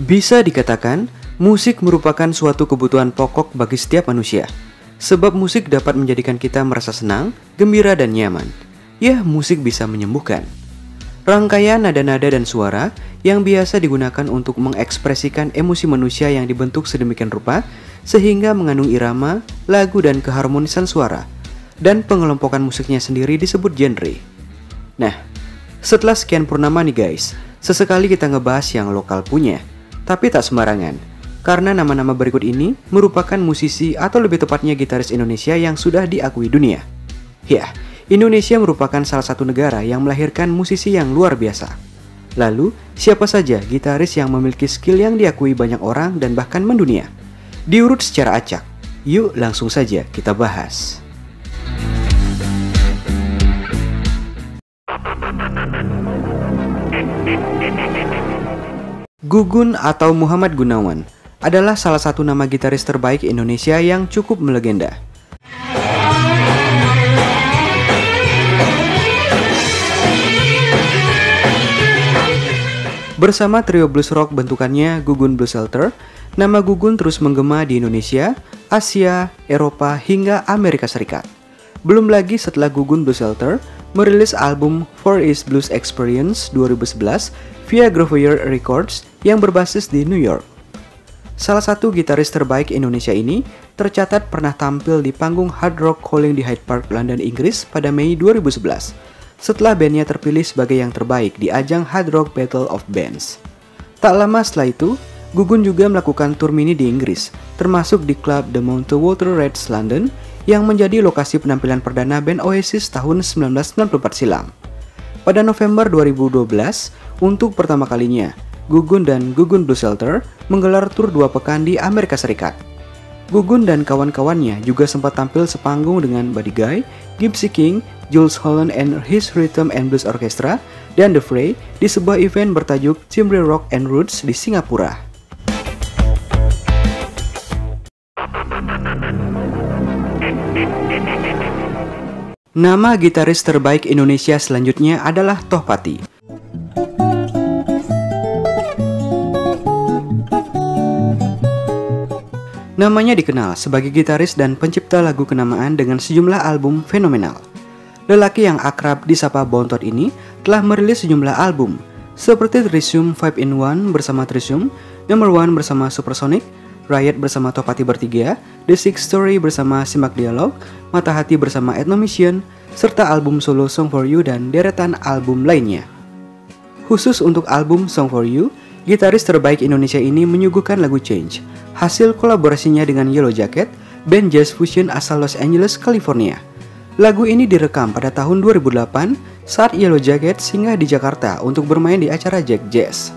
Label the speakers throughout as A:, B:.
A: Bisa dikatakan, musik merupakan suatu kebutuhan pokok bagi setiap manusia. Sebab musik dapat menjadikan kita merasa senang, gembira, dan nyaman. Ya, musik bisa menyembuhkan. Rangkaian nada-nada dan suara yang biasa digunakan untuk mengekspresikan emosi manusia yang dibentuk sedemikian rupa sehingga mengandung irama, lagu, dan keharmonisan suara. Dan pengelompokan musiknya sendiri disebut genre. Nah, setelah sekian purnama nih guys, sesekali kita ngebahas yang lokal punya. Tapi tak sembarangan, karena nama-nama berikut ini merupakan musisi atau lebih tepatnya gitaris Indonesia yang sudah diakui dunia. Ya, Indonesia merupakan salah satu negara yang melahirkan musisi yang luar biasa. Lalu, siapa saja gitaris yang memiliki skill yang diakui banyak orang dan bahkan mendunia? Diurut secara acak. Yuk langsung saja kita bahas. Gugun atau Muhammad Gunawan adalah salah satu nama gitaris terbaik Indonesia yang cukup melegenda. Bersama trio blues rock bentukannya Gugun Blues Shelter, nama Gugun terus menggema di Indonesia, Asia, Eropa, hingga Amerika Serikat. Belum lagi setelah Gugun Blues Shelter merilis album For Is Blues Experience 2011 via Groovier Records yang berbasis di New York. Salah satu gitaris terbaik Indonesia ini tercatat pernah tampil di panggung Hard Rock Calling di Hyde Park, London, Inggris pada Mei 2011 setelah bandnya terpilih sebagai yang terbaik di ajang Hard Rock Battle of Bands. Tak lama setelah itu, Gugun juga melakukan tur mini di Inggris, termasuk di klub The Mount Water Rats London yang menjadi lokasi penampilan perdana band Oasis tahun 1994 silam. Pada November 2012, untuk pertama kalinya, Gugun dan Gugun Blues Shelter menggelar tur 2 pekan di Amerika Serikat. Gugun dan kawan-kawannya juga sempat tampil sepanggung dengan Buddy Guy, Gypsy King, Jools Holland and His Rhythm and Blues Orchestra, dan The Fray di sebuah event bertajuk Timbre Rock and Roots di Singapura. Nama gitaris terbaik Indonesia selanjutnya adalah Tohpati. Namanya dikenal sebagai gitaris dan pencipta lagu kenamaan dengan sejumlah album fenomenal. Lelaki yang akrab disapa Bontot ini telah merilis sejumlah album seperti Trisium 5-in-1 bersama Trisium, Number 1 bersama Supersonic, Riot bersama Tohpati bertiga, The Six Story bersama Simak Dialog, Mata Hati bersama Ethnomission, serta album solo Song For You dan deretan album lainnya. Khusus untuk album Song For You, gitaris terbaik Indonesia ini menyuguhkan lagu Change, hasil kolaborasinya dengan Yellow Jacket, band jazz fusion asal Los Angeles, California. Lagu ini direkam pada tahun 2008 saat Yellow Jacket singgah di Jakarta untuk bermain di acara Jack Jazz.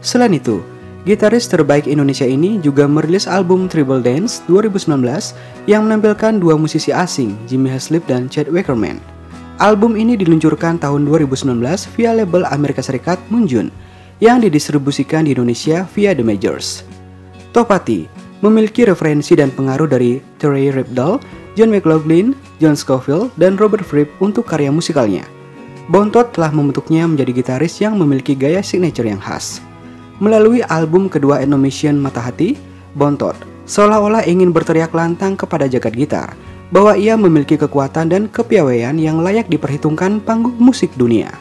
A: Selain itu, gitaris terbaik Indonesia ini juga merilis album Tribal Dance 2019 yang menampilkan 2 musisi asing, Jimmy Haslip dan Chet Wackerman. Album ini diluncurkan tahun 2019 via label Amerika Serikat Munjun yang didistribusikan di Indonesia via The Majors. Tohpati memiliki referensi dan pengaruh dari Terry Repdal, John McLaughlin, John Scofield, dan Robert Fripp untuk karya musikalnya. Bontot telah membentuknya menjadi gitaris yang memiliki gaya signature yang khas. Melalui album kedua Ethnomission Mata Hati, Bontot seolah-olah ingin berteriak lantang kepada jagat gitar bahwa ia memiliki kekuatan dan kepiawaian yang layak diperhitungkan panggung musik dunia.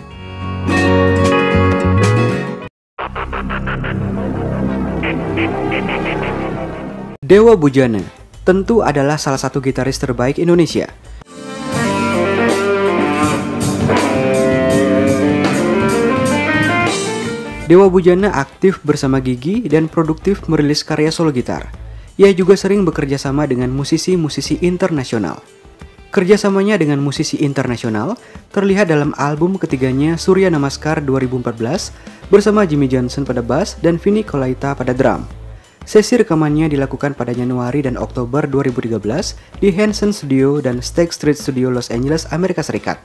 A: Dewa Bujana tentu adalah salah satu gitaris terbaik Indonesia. Dewa Bujana aktif bersama Gigi dan produktif merilis karya solo gitar. Ia juga sering bekerja sama dengan musisi-musisi internasional. Kerjasamanya dengan musisi internasional terlihat dalam album ketiganya Surya Namaskar 2014 bersama Jimmy Johnson pada bass dan Vinny Colaiuta pada drum. Sesi rekamannya dilakukan pada Januari dan Oktober 2013 di Hanson Studio dan Stag Street Studio Los Angeles, Amerika Serikat.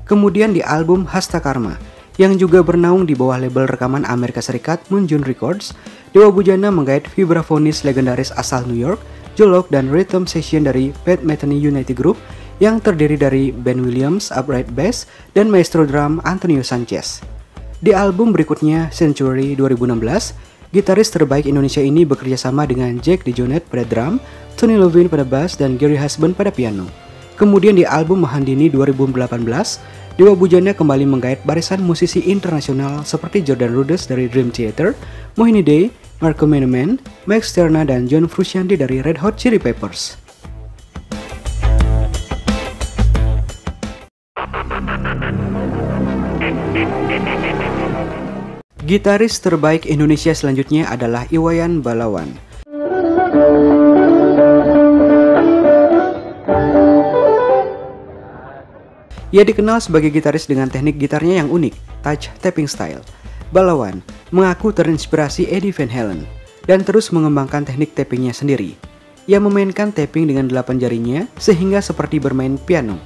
A: Kemudian di album Hasta Karma, yang juga bernaung di bawah label rekaman Amerika Serikat Munjun Records, Dewa Bujana menggait vibrafonis legendaris asal New York, Jolok dan rhythm section dari Pat Metheny Unity Group yang terdiri dari Ben Williams, upright bass, dan maestro drum Antonio Sanchez. Di album berikutnya, Century 2016, Gitaris terbaik Indonesia ini bekerja sama dengan Jack DeJohnette pada drum, Tony Levin pada bass, dan Gary Husband pada piano. Kemudian di album Mahandini 2018, Dewa Bujana kembali menggait barisan musisi internasional seperti Jordan Rudess dari Dream Theater, Mohini Day, Marco Menemen, Max Terna, dan John Frusciante dari Red Hot Chili Peppers. Gitaris terbaik Indonesia selanjutnya adalah Iwayan Balawan. Ia dikenal sebagai gitaris dengan teknik gitarnya yang unik, touch tapping style. Balawan mengaku terinspirasi Eddie Van Halen dan terus mengembangkan teknik tappingnya sendiri. Ia memainkan tapping dengan 8 jarinya sehingga seperti bermain piano.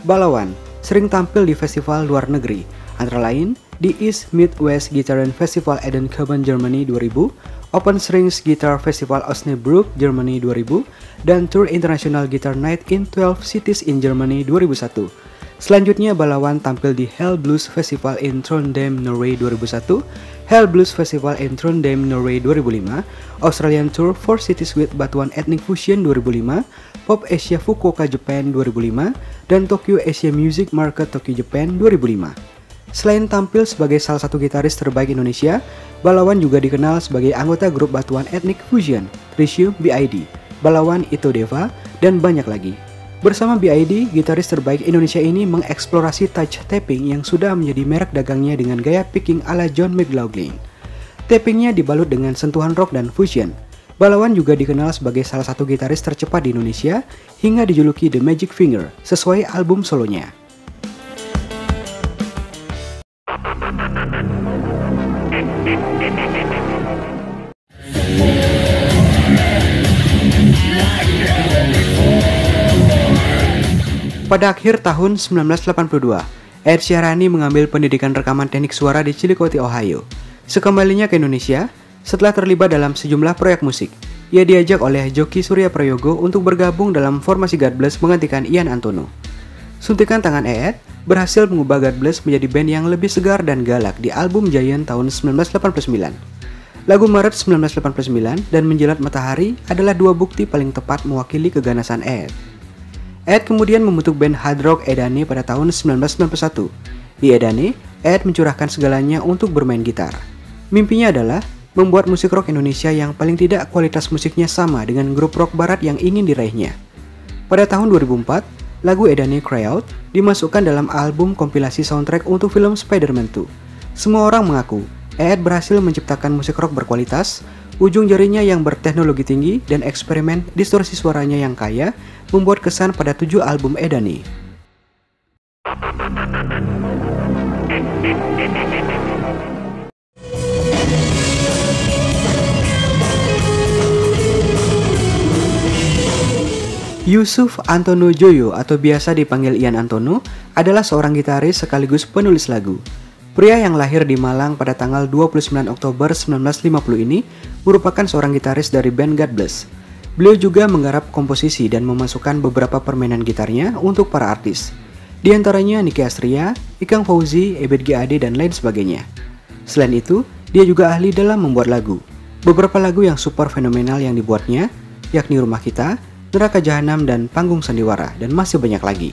A: Balawan sering tampil di festival luar negeri, antara lain di East Midwest Guitar Festival Eindhoven, Germany 2000, Open Strings Guitar Festival Osnabrück, Germany 2000, dan Tour International Guitar Night in 12 Cities in Germany 2001. Selanjutnya Balawan tampil di Hell Blues Festival in Trondheim, Norway 2001, Hell Blues Festival in Trondheim, Norway 2005, Australian Tour 4 Cities with Batuan Ethnic Fusion 2005, Pop Asia Fukuoka, Japan 2005, dan Tokyo Asia Music Market Tokyo, Japan 2005. Selain tampil sebagai salah satu gitaris terbaik Indonesia, Balawan juga dikenal sebagai anggota grup Batuan Ethnic Fusion, Trisium BID, Balawan Ito Deva, dan banyak lagi. Bersama BID, gitaris terbaik Indonesia ini mengeksplorasi touch tapping yang sudah menjadi merek dagangnya dengan gaya picking ala John McLaughlin. Tappingnya dibalut dengan sentuhan rock dan fusion. Balawan juga dikenal sebagai salah satu gitaris tercepat di Indonesia hingga dijuluki The Magic Finger sesuai album solonya. Pada akhir tahun 1982, Ed Sheeran mengambil pendidikan rekaman teknik suara di Chillicothe, Ohio. Sekembalinya ke Indonesia, setelah terlibat dalam sejumlah proyek musik, ia diajak oleh Joki Surya Prayogo untuk bergabung dalam formasi God Bless menggantikan Ian Antono. Suntikan tangan Ed berhasil mengubah God Bless menjadi band yang lebih segar dan galak di album Giant tahun 1989. Lagu Maret 1989 dan Menjilat Matahari adalah dua bukti paling tepat mewakili keganasan Ed. Ed kemudian membentuk band hard rock Edane pada tahun 1991. Di Edane, Ed mencurahkan segalanya untuk bermain gitar. Mimpinya adalah membuat musik rock Indonesia yang paling tidak kualitas musiknya sama dengan grup rock barat yang ingin diraihnya. Pada tahun 2004, lagu Edane Cry Out dimasukkan dalam album kompilasi soundtrack untuk film Spider-Man 2. Semua orang mengaku Ed berhasil menciptakan musik rock berkualitas, ujung jarinya yang berteknologi tinggi, dan eksperimen distorsi suaranya yang kaya membuat kesan pada 7 album Edane. Yusuf Antono Joyo atau biasa dipanggil Ian Antono adalah seorang gitaris sekaligus penulis lagu. Pria yang lahir di Malang pada tanggal 29 Oktober 1950 ini merupakan seorang gitaris dari band God Bless. Beliau juga menggarap komposisi dan memasukkan beberapa permainan gitarnya untuk para artis. Di antaranya Nicky Astria, Ikang Fauzi, Ebet GAD, dan lain sebagainya. Selain itu, dia juga ahli dalam membuat lagu. Beberapa lagu yang super fenomenal yang dibuatnya, yakni Rumah Kita, Neraka Jahanam, dan Panggung Sandiwara, dan masih banyak lagi.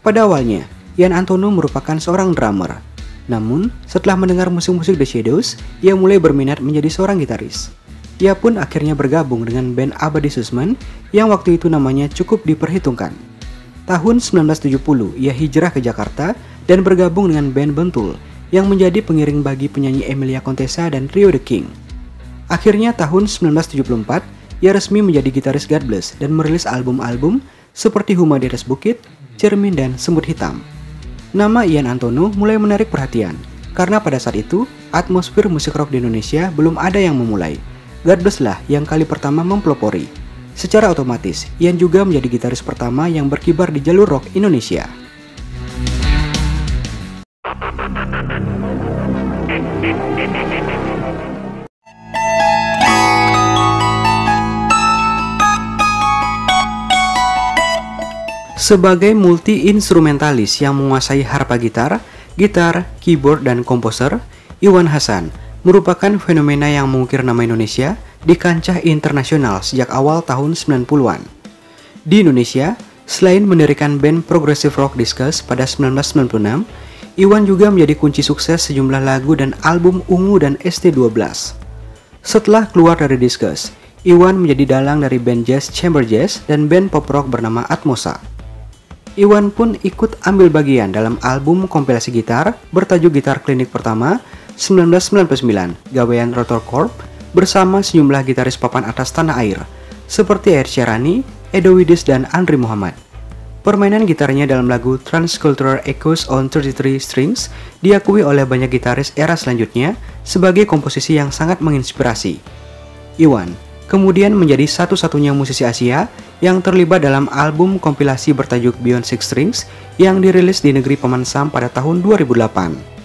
A: Pada awalnya, Ian Antono merupakan seorang drummer. Namun, setelah mendengar musik-musik The Shadows, ia mulai berminat menjadi seorang gitaris. Ia pun akhirnya bergabung dengan band Abadi Susman yang waktu itu namanya cukup diperhitungkan. Tahun 1970, ia hijrah ke Jakarta dan bergabung dengan band Bentul yang menjadi pengiring bagi penyanyi Emilia Contessa dan Rio The King. Akhirnya tahun 1974, ia resmi menjadi gitaris God Bless dan merilis album-album seperti Huma di Atas Bukit, Cermin, dan Semut Hitam. Nama Ian Antono mulai menarik perhatian karena pada saat itu atmosfer musik rock di Indonesia belum ada yang memulai. God Bless lah yang kali pertama mempelopori. Secara otomatis, Ian juga menjadi gitaris pertama yang berkibar di jalur rock Indonesia. Sebagai multi-instrumentalis yang menguasai harpa gitar, keyboard, dan komposer, Iwan Hasan merupakan fenomena yang mengukir nama Indonesia di kancah internasional sejak awal tahun 90-an. Di Indonesia, selain mendirikan band progressive rock Discuss pada 1996, Iwan juga menjadi kunci sukses sejumlah lagu dan album Ungu dan ST12. Setelah keluar dari Discuss, Iwan menjadi dalang dari band jazz Chamber Jazz dan band pop rock bernama Atmosa. Iwan pun ikut ambil bagian dalam album kompilasi gitar bertajuk Gitar Klinik Pertama 1999, gawean Rotor Corp bersama sejumlah gitaris papan atas tanah air seperti Ed Sheeran, Edo Widis, dan Andri Muhammad. Permainan gitarnya dalam lagu Transcultural Echoes on 33 Strings diakui oleh banyak gitaris era selanjutnya sebagai komposisi yang sangat menginspirasi. Iwan kemudian menjadi satu-satunya musisi Asia yang terlibat dalam album kompilasi bertajuk Beyond Six Strings yang dirilis di negeri Paman Sam pada tahun 2008.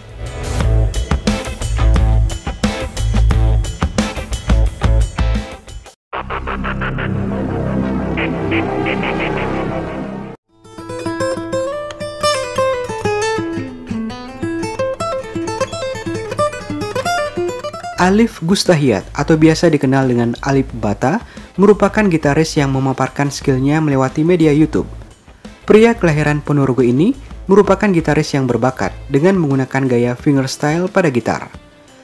A: Alif Gustahiyat atau biasa dikenal dengan Alif Bata merupakan gitaris yang memaparkan skillnya melewati media YouTube. Pria kelahiran Ponorogo ini merupakan gitaris yang berbakat dengan menggunakan gaya fingerstyle pada gitar.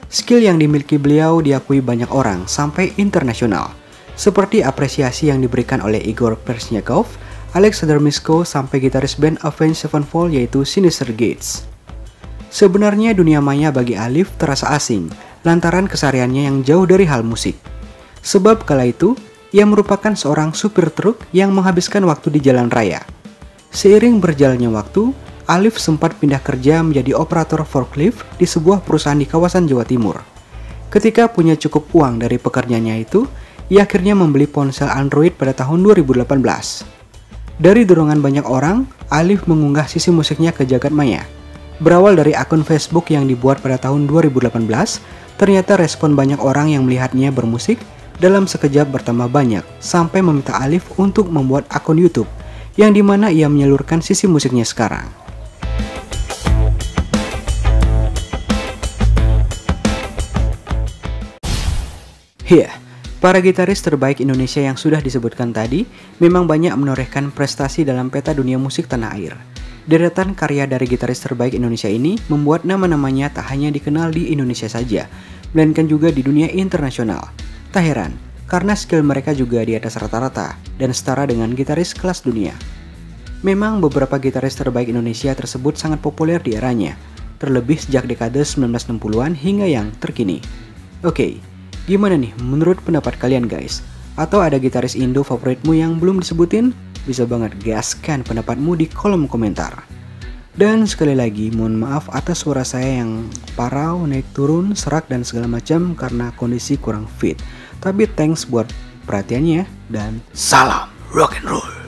A: Skill yang dimiliki beliau diakui banyak orang sampai internasional, seperti apresiasi yang diberikan oleh Igor Persnyakov, Alexander Misko, sampai gitaris band Avenged Sevenfold yaitu Sinister Gates. Sebenarnya dunia maya bagi Alif terasa asing, lantaran kesehariannya yang jauh dari hal musik. Sebab kala itu, ia merupakan seorang supir truk yang menghabiskan waktu di jalan raya. Seiring berjalannya waktu, Alif sempat pindah kerja menjadi operator forklift di sebuah perusahaan di kawasan Jawa Timur. Ketika punya cukup uang dari pekerjaannya itu, ia akhirnya membeli ponsel Android pada tahun 2018. Dari dorongan banyak orang, Alif mengunggah sisi musiknya ke jagat maya. Berawal dari akun Facebook yang dibuat pada tahun 2018, ternyata respon banyak orang yang melihatnya bermusik dalam sekejap bertambah banyak, sampai meminta Alif untuk membuat akun YouTube, yang dimana ia menyalurkan sisi musiknya sekarang. Para gitaris terbaik Indonesia yang sudah disebutkan tadi memang banyak menorehkan prestasi dalam peta dunia musik tanah air. Deretan karya dari gitaris terbaik Indonesia ini membuat nama-namanya tak hanya dikenal di Indonesia saja, melainkan juga di dunia internasional. Tak heran, karena skill mereka juga di atas rata-rata dan setara dengan gitaris kelas dunia. Memang beberapa gitaris terbaik Indonesia tersebut sangat populer di eranya, terlebih sejak dekade 1960-an hingga yang terkini. Oke, gimana nih menurut pendapat kalian guys? Atau ada gitaris Indo favoritmu yang belum disebutin? Bisa banget gaskan pendapatmu di kolom komentar. Dan sekali lagi mohon maaf atas suara saya yang parau, naik turun, serak dan segala macam karena kondisi kurang fit. Tapi thanks buat perhatiannya dan salam rock and roll.